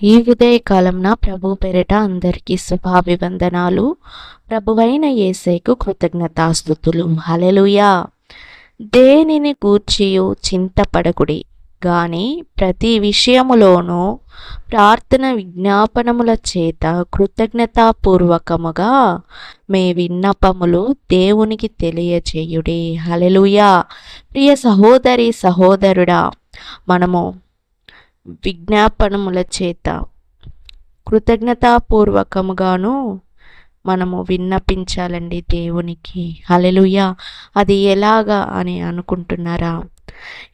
ఈ ఉదయకాలంన ప్రభు పేరిట అందరికీ శుభాభివందనాలు. ప్రభువైన యేసయ్యకు కృతజ్ఞతాస్తుతులు. హల్లెలూయా. దేనిని గూర్చియు చింతపడకుడి గాని ప్రతి విషయములోనూ ప్రార్థన విజ్ఞాపనముల చేత కృతజ్ఞతాపూర్వకముగా మీ విన్నపములు దేవునికి తెలియచేయుడి. హల్లెలూయా. ప్రియ సహోదరి సహోదరుడా, మనము విజ్ఞాపనముల చేత కృతజ్ఞతాపూర్వకముగాను మనము విన్నపించాలండి దేవునికి. హల్లెలూయా. అది ఎలాగా అని అనుకుంటున్నారా?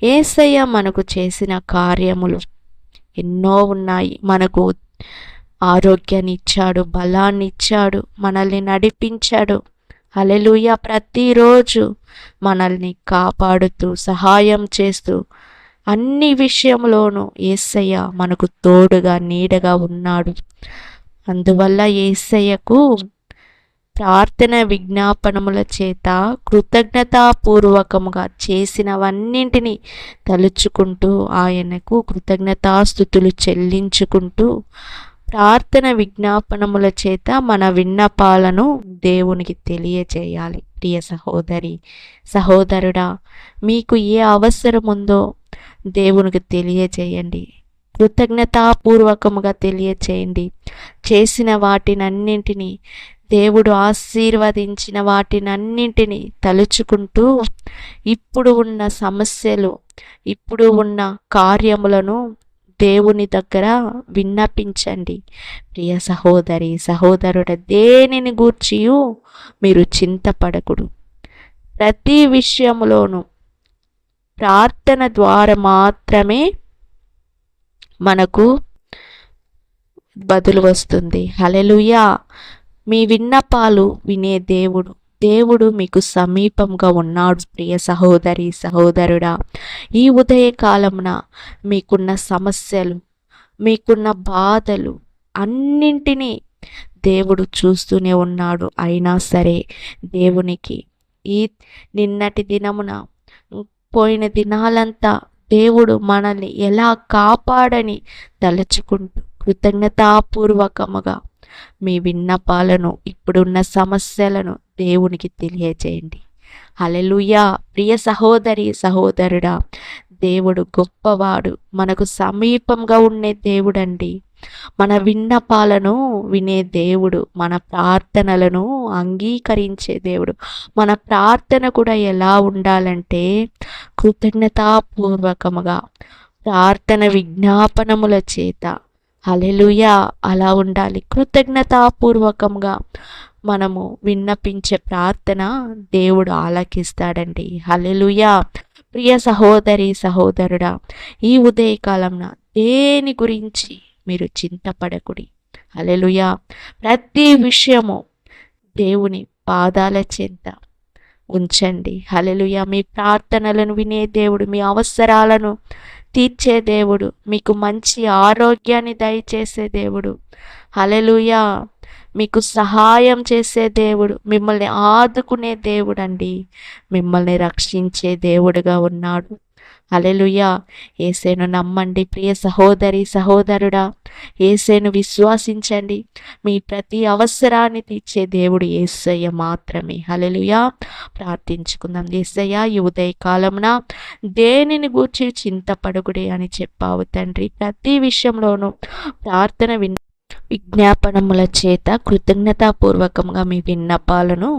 యేసయ్య మనకు చేసిన కార్యములు ఎన్నో ఉన్నాయి. మనకు ఆరోగ్యాన్ని ఇచ్చాడు, బలాన్ని ఇచ్చాడు, మనల్ని నడిపించాడు. హల్లెలూయా. ప్రతిరోజు మనల్ని కాపాడుతూ సహాయం చేస్తూ అన్ని విషయంలోనూ యేసయ్య మనకు తోడుగా నీడగా ఉన్నాడు. అందువల్ల యేసయ్యకు ప్రార్థన విజ్ఞాపనముల చేత కృతజ్ఞతాపూర్వకముగా చేసినవన్నింటినీ తలుచుకుంటూ ఆయనకు కృతజ్ఞతాస్తుతులు చెల్లించుకుంటూ ప్రార్థన విజ్ఞాపనముల చేత మన విన్నపాలను దేవునికి తెలియజేయాలి. ప్రియ సహోదరి సహోదరుడా, మీకు ఏ అవసరం ఉందో దేవునికి తెలియజేయండి. కృతజ్ఞతాపూర్వకముగా తెలియచేయండి. చేసిన వాటినన్నింటినీ, దేవుడు ఆశీర్వదించిన వాటినన్నింటినీ తలుచుకుంటూ ఇప్పుడు ఉన్న సమస్యలు, ఇప్పుడు ఉన్న కార్యములను దేవుని దగ్గర విన్నపించండి. ప్రియ సహోదరి సహోదరుడ, దేనిని గూర్చియు మీరు చింతపడకుడు. ప్రతి విషయంలోనూ ప్రార్థన ద్వారా మాత్రమే మనకు బదులు వస్తుంది. హల్లెలూయా. మీ విన్నపాలు వినే దేవుడు మీకు సమీపంగా ఉన్నాడు. ప్రియ సహోదరి సహోదరుడా, ఈ ఉదయకాలమున మీకున్న సమస్యలు, మీకున్న బాధలు అన్నింటినీ దేవుడు చూస్తూనే ఉన్నాడు. అయినా సరే దేవునికి ఈ నిన్నటి దినమున, పోయిన దినాలంతా దేవుడు మనల్ని ఎలా కాపాడని తలుచుకుంటూ కృతజ్ఞతాపూర్వకముగా మీ విన్నపాలను, ఇప్పుడున్న సమస్యలను దేవునికి తెలియజేయండి. హల్లెలూయా. ప్రియ సహోదరి సహోదరుడా, దేవుడు గొప్పవాడు, మనకు సమీపంగా ఉండే దేవుడండి. మన విన్నపాలను వినే దేవుడు, మన ప్రార్థనలను అంగీకరించే దేవుడు. మన ప్రార్థన కూడా ఎలా ఉండాలంటే కృతజ్ఞతాపూర్వకముగా ప్రార్థన విజ్ఞాపనముల చేత. హల్లెలూయా. అలా ఉండాలి. కృతజ్ఞతాపూర్వకంగా మనము విన్నపించే ప్రార్థన దేవుడు ఆలకిస్తాడండి. హల్లెలూయా. ప్రియ సహోదరి సహోదరుడా, ఈ ఉదయకాలంన దేని గురించి మీరు చింతపడకుడి. హల్లెలూయా. ప్రతి విషయము దేవుని పాదాల చెంత ఉంచండి. హల్లెలూయా. మీ ప్రార్థనలను వినే దేవుడు, మీ అవసరాలను తీర్చే దేవుడు, మీకు మంచి ఆరోగ్యాన్ని దయచేసే దేవుడు. హల్లెలూయా. మీకు సహాయం చేసే దేవుడు, మిమ్మల్ని ఆదుకునే దేవుడు అండి. మిమ్మల్ని రక్షించే దేవుడుగా ఉన్నాడు. హల్లెలూయా. యేసయ్యను నమ్మండి. ప్రియ సహోదరి సహోదరుడా, యేసయ్యను విశ్వాసించండి. మీ ప్రతి అవసరాన్ని తీర్చే దేవుడు యేసయ్య మాత్రమే. హల్లెలూయా. ప్రార్థించుకుందాం. యేసయ్య, ఈ ఉదయకాలమున దేనిని గూర్చి చింతపడకుడి అని చెప్పావు తండ్రి. ప్రతి విషయంలోనూ ప్రార్థన విజ్ఞాపనముల చేత కృతజ్ఞతాపూర్వకంగా మీ విన్నపాలను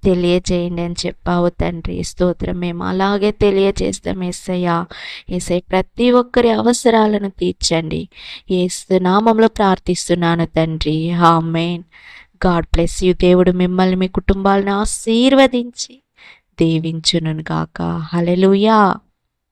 తెలియజేయండి అని చెప్పావు తండ్రి. స్తోత్రం. మేము అలాగే తెలియజేస్తాం యేసయ్య. యేసయ్య, ప్రతి ఒక్కరి అవసరాలను తీర్చండి. యేసు నామములో ప్రార్థిస్తున్నాను తండ్రి. ఆమేన్. God bless you. దేవుడు మిమ్మల్ని, మీ కుటుంబాలను ఆశీర్వదించి దీవించును గాక. హల్లెలూయా.